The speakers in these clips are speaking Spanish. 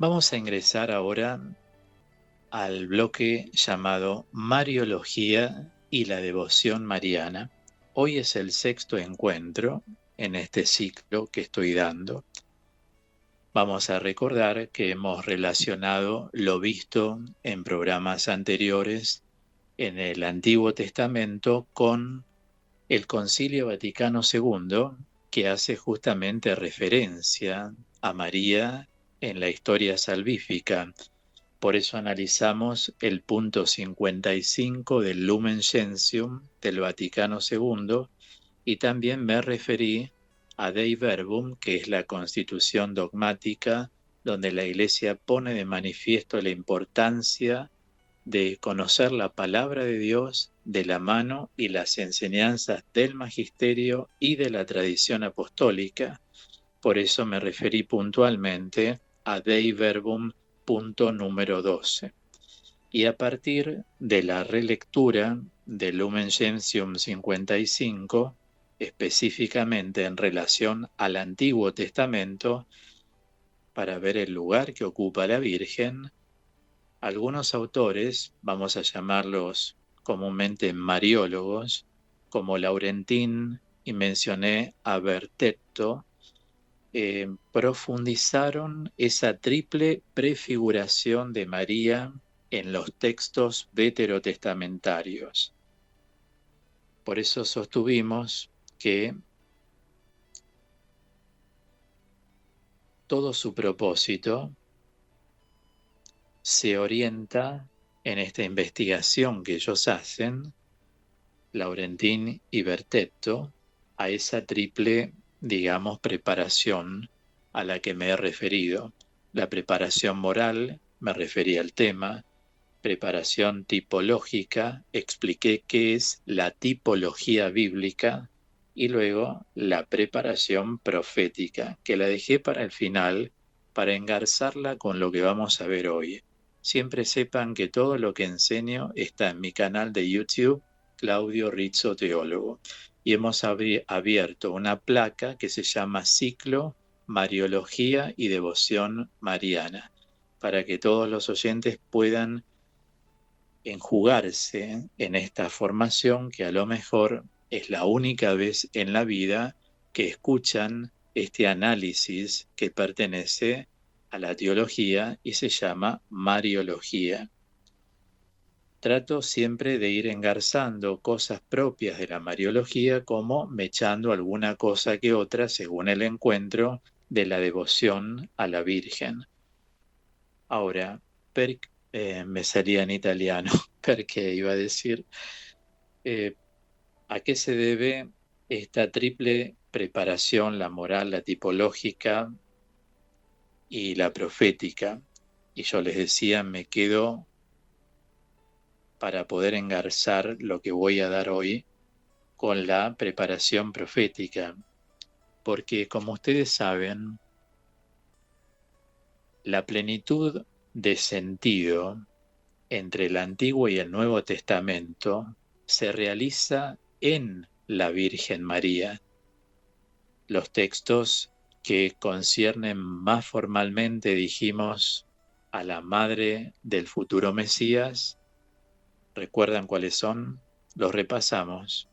Vamos a ingresar ahora al bloque llamado Mariología y la devoción mariana. Hoy es el sexto encuentro en este ciclo que estoy dando. Vamos a recordar que hemos relacionado lo visto en programas anteriores en el Antiguo Testamento con el Concilio Vaticano II, que hace justamente referencia a María en la historia salvífica. Por eso analizamos el punto 55 del Lumen Gentium del Vaticano II y también me referí a Dei Verbum, que es la constitución dogmática donde la Iglesia pone de manifiesto la importancia de conocer la palabra de Dios de la mano y las enseñanzas del magisterio y de la tradición apostólica. Por eso me referí puntualmente a Dei Verbum, punto número 12. Y a partir de la relectura del Lumen Gentium 55, específicamente en relación al Antiguo Testamento, para ver el lugar que ocupa la Virgen, algunos autores, vamos a llamarlos comúnmente mariólogos, como Laurentín y mencioné a Bertetto, profundizaron esa triple prefiguración de María en los textos veterotestamentarios. Por eso sostuvimos que todo su propósito se orienta en esta investigación que ellos hacen, Laurentín y Bertetto, a esa triple, digamos, preparación a la que me he referido. La preparación moral, me referí al tema; preparación tipológica, expliqué qué es la tipología bíblica; y luego la preparación profética, que la dejé para el final, para engarzarla con lo que vamos a ver hoy. Siempre sepan que todo lo que enseño está en mi canal de YouTube, Claudio Rizzo Teólogo, y hemos abierto una placa que se llama Ciclo Mariología y Devoción Mariana, para que todos los oyentes puedan enjugarse en esta formación, que a lo mejor es la única vez en la vida que escuchan este análisis que pertenece a la teología y se llama Mariología. Trato siempre de ir engarzando cosas propias de la Mariología, como mechando alguna cosa que otra según el encuentro de la devoción a la Virgen. Ahora, me salía en italiano, perché iba a decir, eh, ¿a qué se debe esta triple preparación, la moral, la tipológica y la profética? Y yo les decía, me quedo para poder engarzar lo que voy a dar hoy con la preparación profética, porque como ustedes saben, la plenitud de sentido entre el Antiguo y el Nuevo Testamento se realiza en la Virgen María. Los textos que conciernen más formalmente, dijimos, a la madre del futuro Mesías, ¿recuerdan cuáles son? Los repasamos.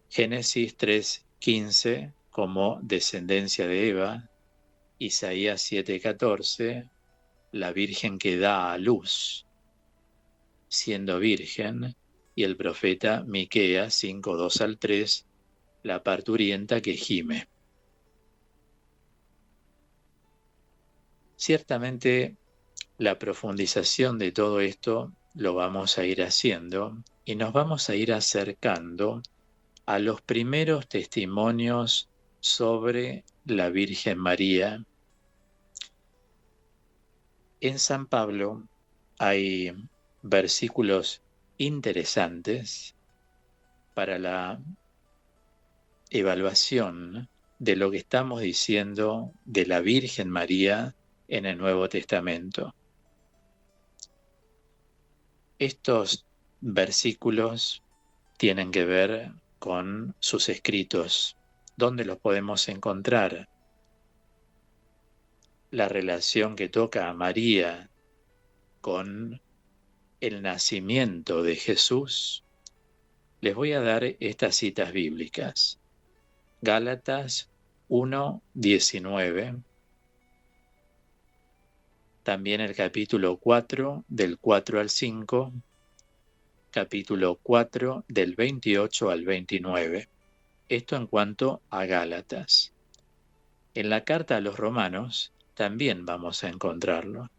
Génesis 3:15 como descendencia de Eva, Isaías 7:14, la Virgen que da a luz siendo virgen, y el profeta Miqueas 5:2-3, la parturienta que gime. Ciertamente la profundización de todo esto lo vamos a ir haciendo y nos vamos a ir acercando a los primeros testimonios sobre la Virgen María. En San Pablo hay versículos interesantes para la evaluación de lo que estamos diciendo de la Virgen María en el Nuevo Testamento. Estos versículos tienen que ver con sus escritos. ¿Dónde los podemos encontrar? la relación que toca a María con el nacimiento de Jesús, les voy a dar estas citas bíblicas. Gálatas 1:19, también el capítulo 4, del 4 al 5, capítulo 4, del 28 al 29. Esto en cuanto a Gálatas. En la carta a los Romanos también vamos a encontrarlo.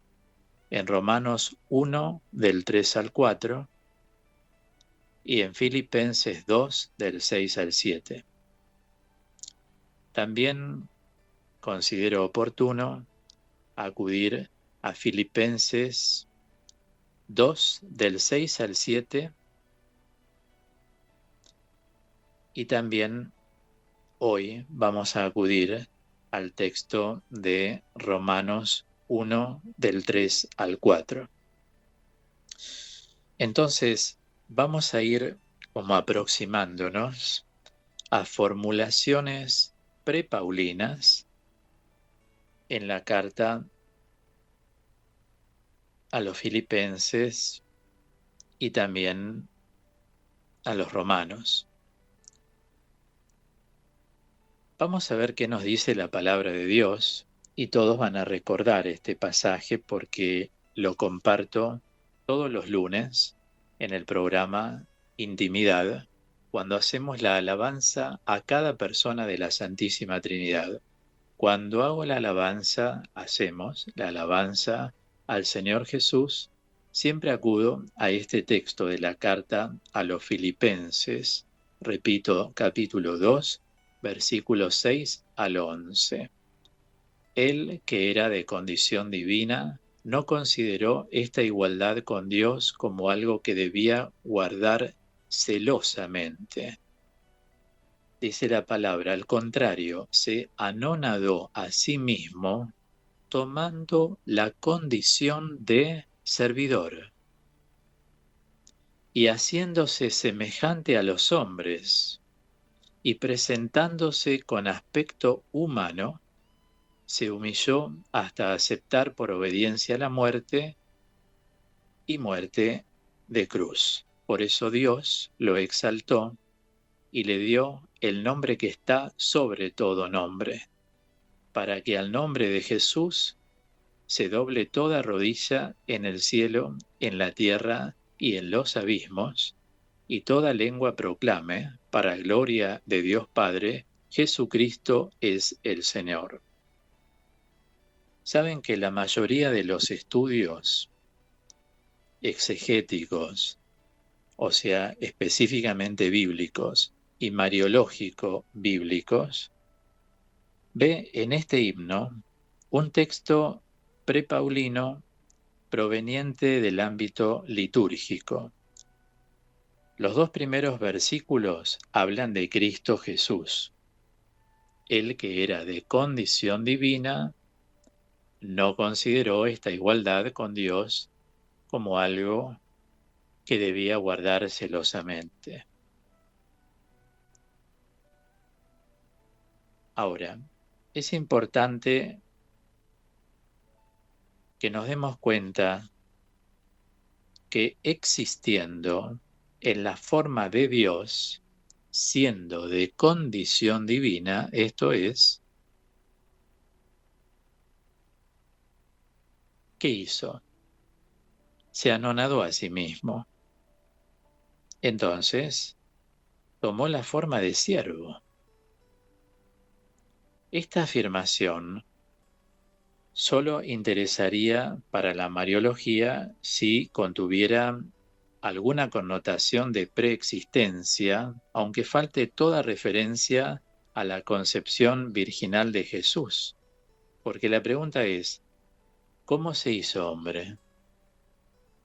En Romanos 1, del 3 al 4, y en Filipenses 2, del 6 al 7. También considero oportuno acudir a Filipenses 2, del 6 al 7, y también hoy vamos a acudir al texto de Romanos 1, del 3 al 4. Entonces, vamos a ir como aproximándonos a formulaciones prepaulinas en la carta a los filipenses y también a los romanos. Vamos a ver qué nos dice la palabra de Dios, y todos van a recordar este pasaje porque lo comparto todos los lunes en el programa Intimidad, cuando hacemos la alabanza a cada persona de la Santísima Trinidad. Cuando hago la alabanza, hacemos la alabanza al Señor Jesús, siempre acudo a este texto de la carta a los Filipenses, repito, capítulo 2, versículos 6 al 11. Él, que era de condición divina, no consideró esta igualdad con Dios como algo que debía guardar celosamente. Dice la palabra, al contrario, se anonadó a sí mismo, tomando la condición de servidor y haciéndose semejante a los hombres, y presentándose con aspecto humano, se humilló hasta aceptar por obediencia la muerte, y muerte de cruz. Por eso Dios lo exaltó y le dio el nombre que está sobre todo nombre, para que al nombre de Jesús se doble toda rodilla en el cielo, en la tierra y en los abismos, y toda lengua proclame, para gloria de Dios Padre, Jesucristo es el Señor. Saben que la mayoría de los estudios exegéticos, o sea, específicamente bíblicos, y mariológico-bíblicos, ve en este himno un texto prepaulino proveniente del ámbito litúrgico. Los dos primeros versículos hablan de Cristo Jesús. Él, que era de condición divina, no consideró esta igualdad con Dios como algo que debía guardar celosamente. Ahora, es importante que nos demos cuenta que existiendo en la forma de Dios, siendo de condición divina, esto es, ¿qué hizo? Se anonadó a sí mismo. Entonces, tomó la forma de siervo. Esta afirmación solo interesaría para la mariología si contuviera alguna connotación de preexistencia, aunque falte toda referencia a la concepción virginal de Jesús. Porque la pregunta es, ¿cómo se hizo hombre?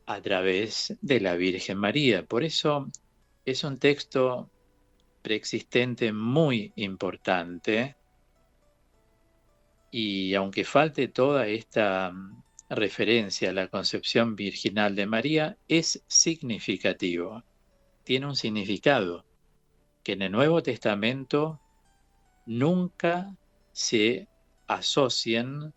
A través de la Virgen María. Por eso es un texto preexistente muy importante, y aunque falte toda esta referencia a la concepción virginal de María, es significativo, tiene un significado que en el Nuevo Testamento nunca se asocien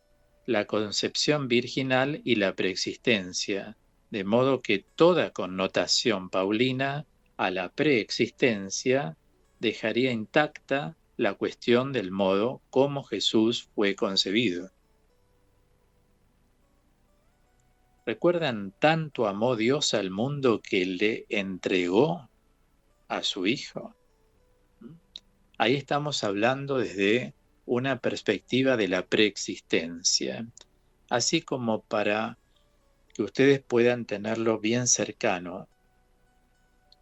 la concepción virginal y la preexistencia, de modo que toda connotación paulina a la preexistencia dejaría intacta la cuestión del modo como Jesús fue concebido. ¿Recuerdan tanto amó Dios al mundo que le entregó a su Hijo? Ahí estamos hablando desde una perspectiva de la preexistencia, así como para que ustedes puedan tenerlo bien cercano,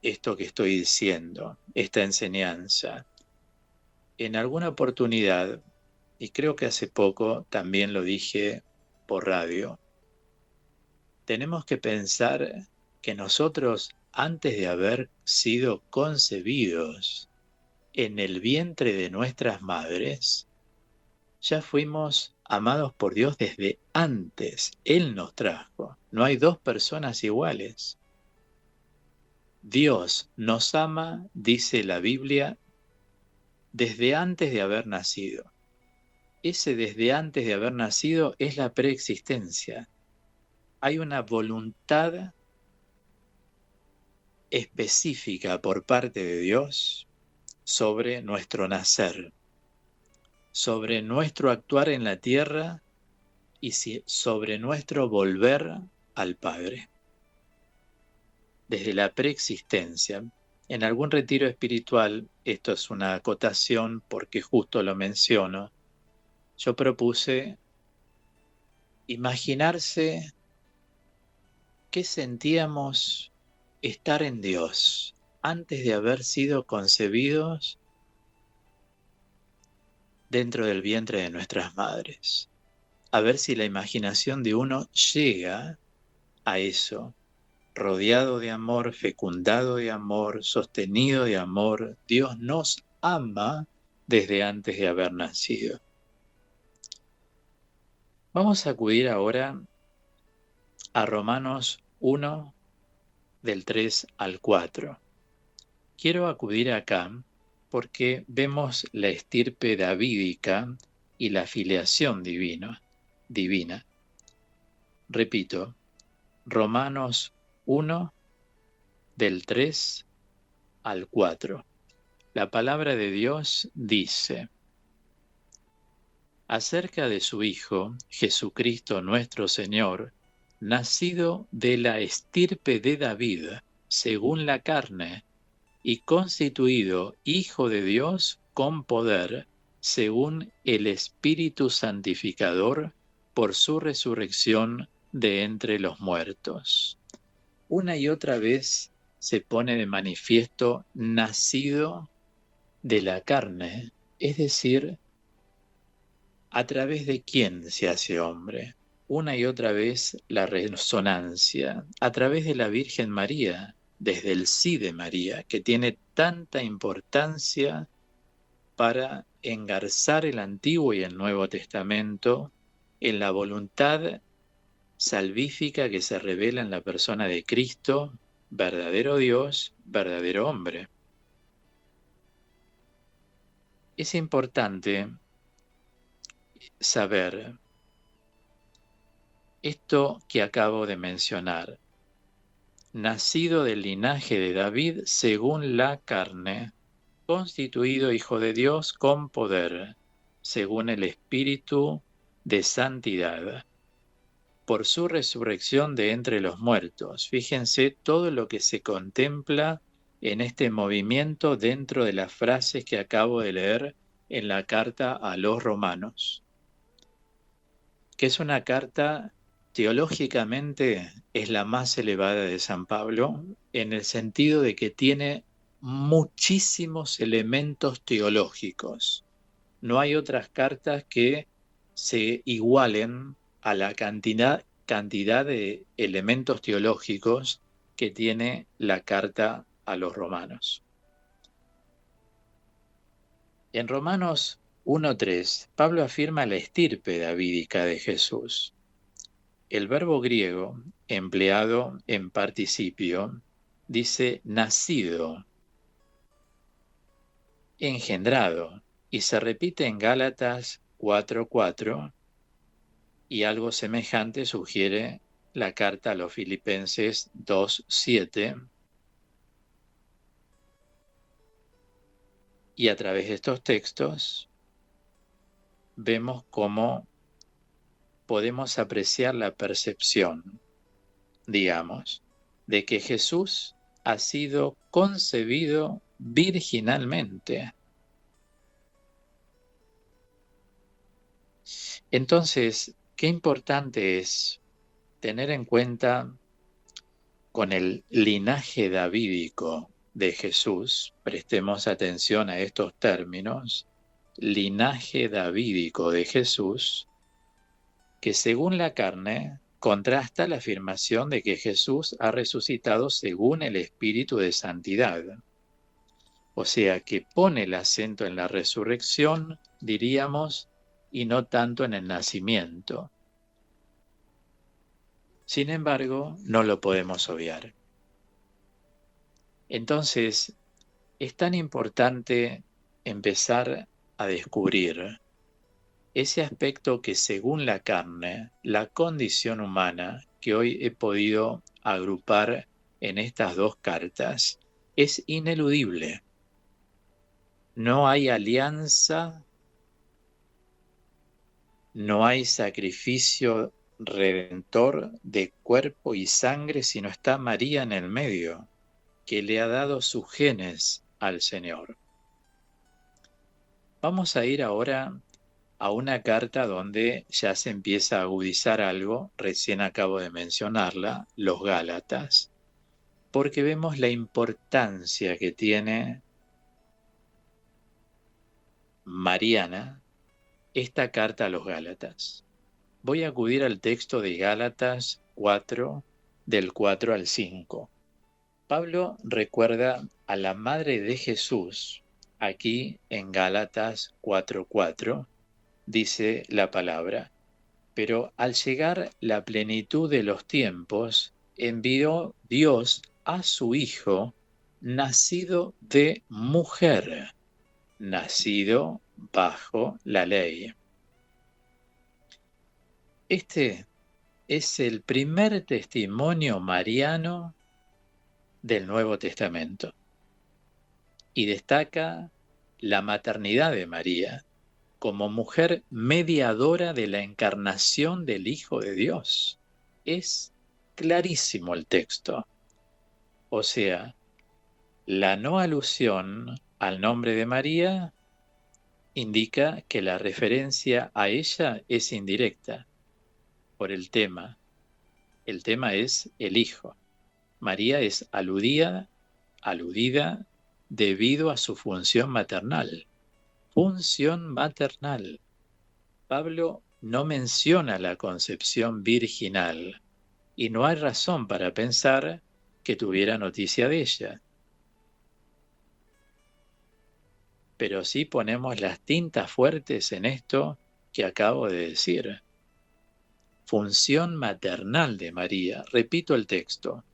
esto que estoy diciendo, esta enseñanza. En alguna oportunidad, y creo que hace poco también lo dije por radio, tenemos que pensar que nosotros, antes de haber sido concebidos en el vientre de nuestras madres, ya fuimos amados por Dios desde antes. Él nos trajo. No hay dos personas iguales. Dios nos ama, dice la Biblia, desde antes de haber nacido. Ese desde antes de haber nacido es la preexistencia. Hay una voluntad específica por parte de Dios sobre nuestro nacer, sobre nuestro actuar en la tierra y sobre nuestro volver al Padre. Desde la preexistencia. En algún retiro espiritual, esto es una acotación porque justo lo menciono, yo propuse imaginarse qué sentíamos estar en Dios antes de haber sido concebidos dentro del vientre de nuestras madres. A ver si la imaginación de uno llega a eso, rodeado de amor, fecundado de amor, sostenido de amor. Dios nos ama desde antes de haber nacido. Vamos a acudir ahora a Romanos 1, del 3 al 4. Quiero acudir acá porque vemos la estirpe davídica y la filiación divina. Repito, Romanos 1, del 3 al 4. La palabra de Dios dice: acerca de su Hijo, Jesucristo nuestro Señor, nacido de la estirpe de David, según la carne, y constituido Hijo de Dios con poder, según el Espíritu Santificador, por su resurrección de entre los muertos. Una y otra vez se pone de manifiesto nacido de la carne, es decir, ¿a través de quién se hace hombre? Una y otra vez la resonancia, a través de la Virgen María, desde el sí de María, que tiene tanta importancia para engarzar el Antiguo y el Nuevo Testamento en la voluntad salvífica que se revela en la persona de Cristo, verdadero Dios, verdadero hombre. Es importante saber esto que acabo de mencionar. Nacido del linaje de David según la carne, constituido Hijo de Dios con poder, según el Espíritu de santidad, por su resurrección de entre los muertos. Fíjense todo lo que se contempla en este movimiento dentro de las frases que acabo de leer en la carta a los romanos, que es una carta teológicamente es la más elevada de San Pablo, en el sentido de que tiene muchísimos elementos teológicos. No hay otras cartas que se igualen a la cantidad de elementos teológicos que tiene la carta a los romanos. En Romanos 1:3, Pablo afirma la estirpe davídica de Jesús. El verbo griego empleado en participio dice nacido, engendrado, y se repite en Gálatas 4:4, Y algo semejante sugiere la carta a los Filipenses 2:7. Y a través de estos textos vemos cómo podemos apreciar la percepción, digamos, de que Jesús ha sido concebido virginalmente. Entonces, qué importante es tener en cuenta con el linaje davídico de Jesús, prestemos atención a estos términos, linaje davídico de Jesús, que según la carne contrasta la afirmación de que Jesús ha resucitado según el Espíritu de Santidad. O sea, que pone el acento en la resurrección, diríamos, y no tanto en el nacimiento. Sin embargo, no lo podemos obviar. Entonces, es tan importante empezar a descubrir ese aspecto que según la carne, la condición humana, que hoy he podido agrupar en estas dos cartas, es ineludible. No hay alianza, no hay sacrificio redentor de cuerpo y sangre si no está María en el medio, que le ha dado sus genes al Señor. Vamos a ir ahora a una carta donde ya se empieza a agudizar algo, recién acabo de mencionarla, los Gálatas, porque vemos la importancia que tiene Mariana esta carta a los Gálatas. Voy a acudir al texto de Gálatas 4, del 4 al 5. Pablo recuerda a la madre de Jesús, aquí en Gálatas 4:4, dice la palabra: pero al llegar la plenitud de los tiempos, envió Dios a su Hijo, nacido de mujer, nacido bajo la ley. Este es el primer testimonio mariano del Nuevo Testamento y destaca la maternidad de María como mujer mediadora de la encarnación del Hijo de Dios. Es clarísimo el texto. O sea, la no alusión al nombre de María indica que la referencia a ella es indirecta por el tema. El tema es el Hijo. María es aludida debido a su función maternal. Función maternal. Pablo no menciona la concepción virginal y no hay razón para pensar que tuviera noticia de ella. Pero sí ponemos las tintas fuertes en esto que acabo de decir. Función maternal de María. Repito el texto.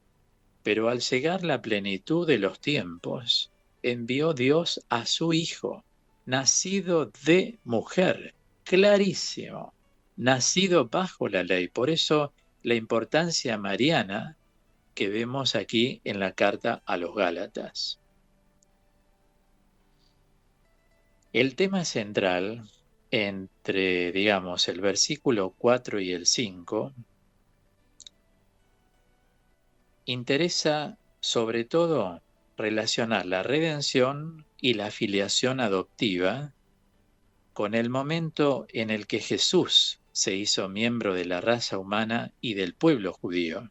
Pero al llegar la plenitud de los tiempos, envió Dios a su Hijo, nacido de mujer. Clarísimo. Nacido bajo la ley. Por eso la importancia mariana que vemos aquí en la carta a los Gálatas. El tema central entre, digamos, el versículo 4 y el 5 interesa sobre todo relacionar la redención y la filiación adoptiva con el momento en el que Jesús se hizo miembro de la raza humana y del pueblo judío.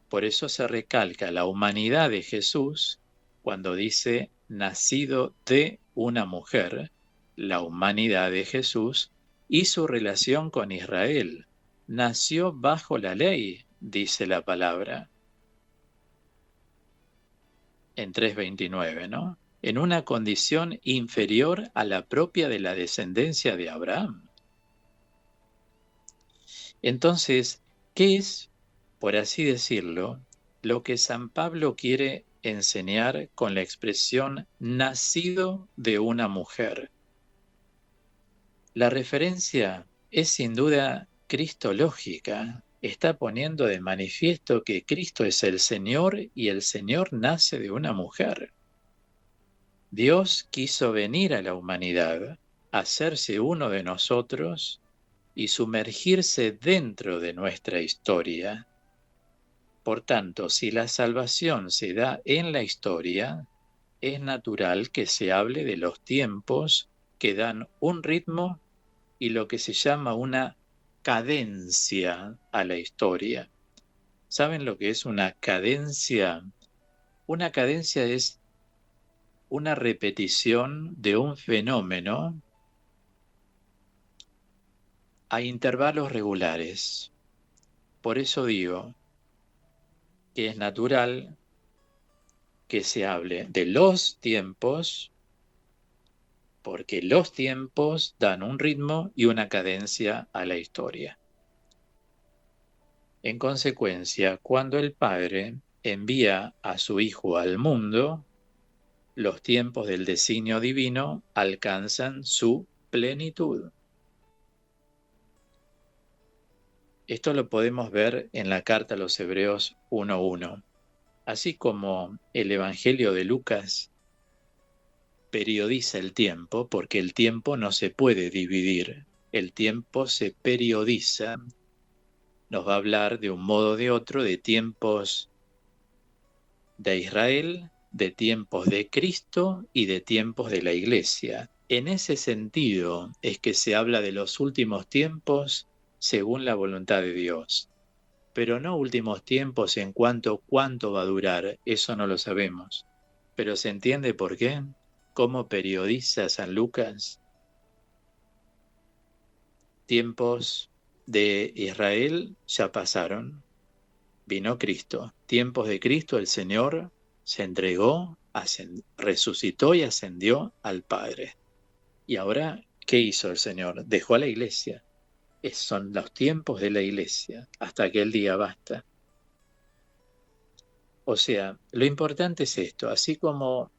Por eso se recalca la humanidad de Jesús cuando dice nacido de una mujer, la humanidad de Jesús y su relación con Israel. Nació bajo la ley, dice la palabra. En 3:29, ¿no? En una condición inferior a la propia de la descendencia de Abraham. Entonces, ¿qué es, por así decirlo, lo que San Pablo quiere enseñar con la expresión nacido de una mujer? La referencia es sin duda cristológica. Está poniendo de manifiesto que Cristo es el Señor y el Señor nace de una mujer. Dios quiso venir a la humanidad, hacerse uno de nosotros y sumergirse dentro de nuestra historia. Por tanto, si la salvación se da en la historia, es natural que se hable de los tiempos que dan un ritmo y lo que se llama una cadencia a la historia. ¿Saben lo que es una cadencia? Una cadencia es una repetición de un fenómeno a intervalos regulares. Por eso digo que es natural que se hable de los tiempos, porque los tiempos dan un ritmo y una cadencia a la historia. En consecuencia, cuando el Padre envía a su Hijo al mundo, los tiempos del designio divino alcanzan su plenitud. Esto lo podemos ver en la carta a los Hebreos 1:1. Así como el Evangelio de Lucas periodiza el tiempo, porque el tiempo no se puede dividir, el tiempo se periodiza, nos va a hablar de un modo o de otro de tiempos de Israel, de tiempos de Cristo y de tiempos de la Iglesia. En ese sentido es que se habla de los últimos tiempos según la voluntad de Dios. Pero no últimos tiempos en cuanto cuánto va a durar, eso no lo sabemos. Pero ¿se entiende por qué? ¿Cómo periodiza San Lucas? Tiempos de Israel ya pasaron, vino Cristo. Tiempos de Cristo el Señor se entregó, resucitó y ascendió al Padre. Y ahora, ¿qué hizo el Señor? Dejó a la iglesia. Son los tiempos de la iglesia, hasta aquel día basta. O sea, lo importante es esto, así como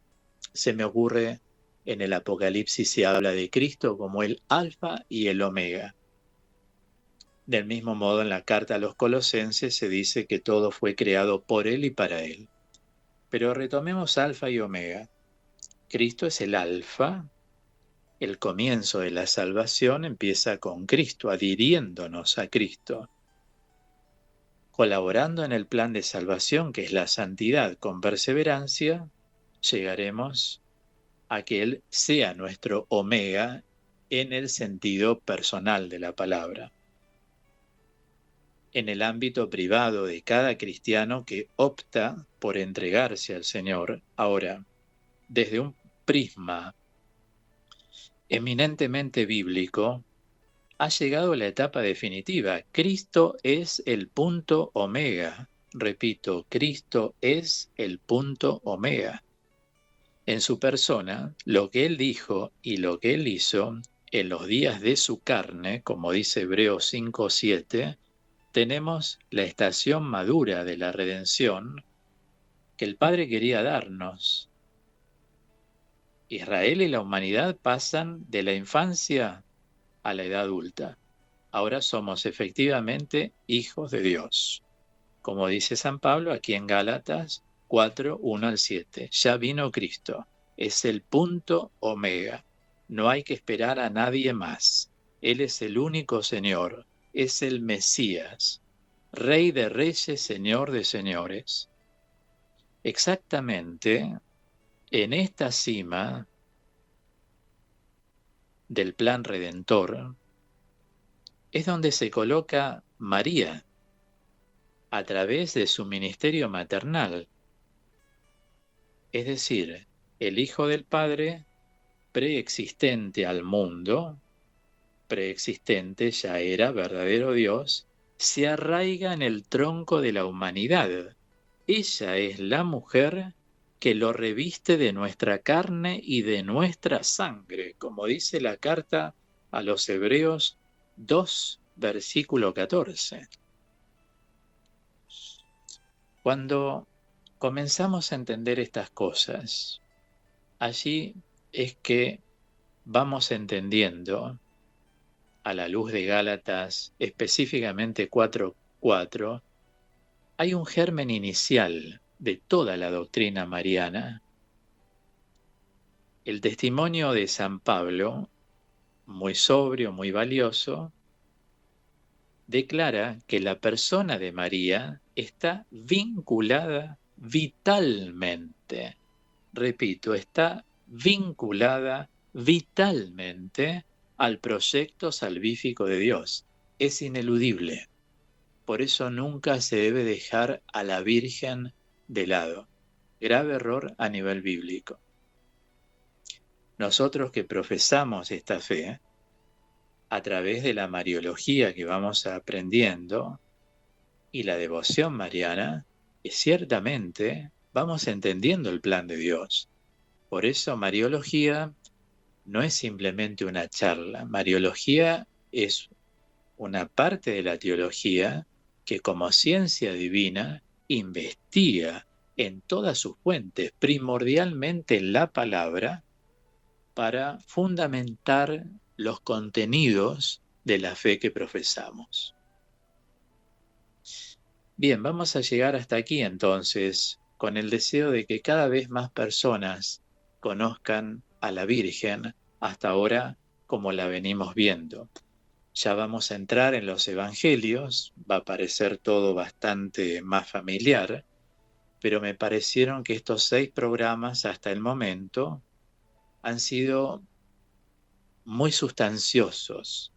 se me ocurre en el Apocalipsis se habla de Cristo como el Alfa y el Omega. Del mismo modo, en la carta a los Colosenses se dice que todo fue creado por Él y para Él. Pero retomemos Alfa y Omega. Cristo es el Alfa. El comienzo de la salvación empieza con Cristo, adhiriéndonos a Cristo. Colaborando en el plan de salvación, que es la santidad con perseverancia, llegaremos a que Él sea nuestro Omega en el sentido personal de la palabra. En el ámbito privado de cada cristiano que opta por entregarse al Señor, ahora, desde un prisma eminentemente bíblico, ha llegado la etapa definitiva. Cristo es el punto omega. Repito, Cristo es el punto omega. En su persona, lo que Él dijo y lo que Él hizo en los días de su carne, como dice Hebreos 5:7, tenemos la estación madura de la redención que el Padre quería darnos. Israel y la humanidad pasan de la infancia a la edad adulta. Ahora somos efectivamente hijos de Dios. Como dice San Pablo aquí en Gálatas 4:1-7. Ya vino Cristo. Es el punto omega. No hay que esperar a nadie más. Él es el único Señor. Es el Mesías. Rey de reyes, Señor de señores. Exactamente en esta cima del plan redentor es donde se coloca María a través de su ministerio maternal. Es decir, el Hijo del Padre, preexistente al mundo, preexistente ya era verdadero Dios, se arraiga en el tronco de la humanidad. Ella es la mujer que lo reviste de nuestra carne y de nuestra sangre, como dice la carta a los Hebreos 2, versículo 14. Cuando comenzamos a entender estas cosas, allí es que vamos entendiendo a la luz de Gálatas, específicamente 4:4, hay un germen inicial de toda la doctrina mariana. El testimonio de San Pablo, muy sobrio, muy valioso, declara que la persona de María está vinculada vitalmente, repito, está vinculada vitalmente al proyecto salvífico de Dios. Es ineludible. Por eso nunca se debe dejar a la Virgen de lado. Grave error a nivel bíblico. Nosotros que profesamos esta fe, a través de la mariología que vamos aprendiendo y la devoción mariana, ciertamente vamos entendiendo el plan de Dios. Por eso mariología no es simplemente una charla. Mariología es una parte de la teología que como ciencia divina investiga en todas sus fuentes, primordialmente en la palabra, para fundamentar los contenidos de la fe que profesamos. Bien, vamos a llegar hasta aquí entonces, con el deseo de que cada vez más personas conozcan a la Virgen, hasta ahora como la venimos viendo. Ya vamos a entrar en los evangelios, va a parecer todo bastante más familiar, pero me parecieron que estos 6 programas hasta el momento han sido muy sustanciosos.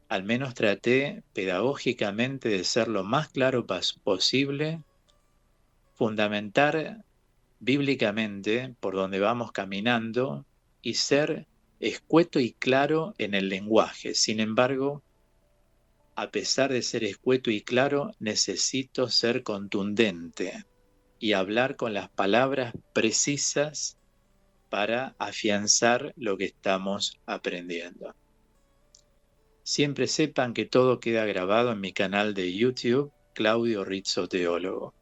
Al menos traté pedagógicamente de ser lo más claro posible, fundamentar bíblicamente por donde vamos caminando y ser escueto y claro en el lenguaje. Sin embargo, a pesar de ser escueto y claro, necesito ser contundente y hablar con las palabras precisas para afianzar lo que estamos aprendiendo. Siempre sepan que todo queda grabado en mi canal de YouTube, Claudio Rizzo Teólogo.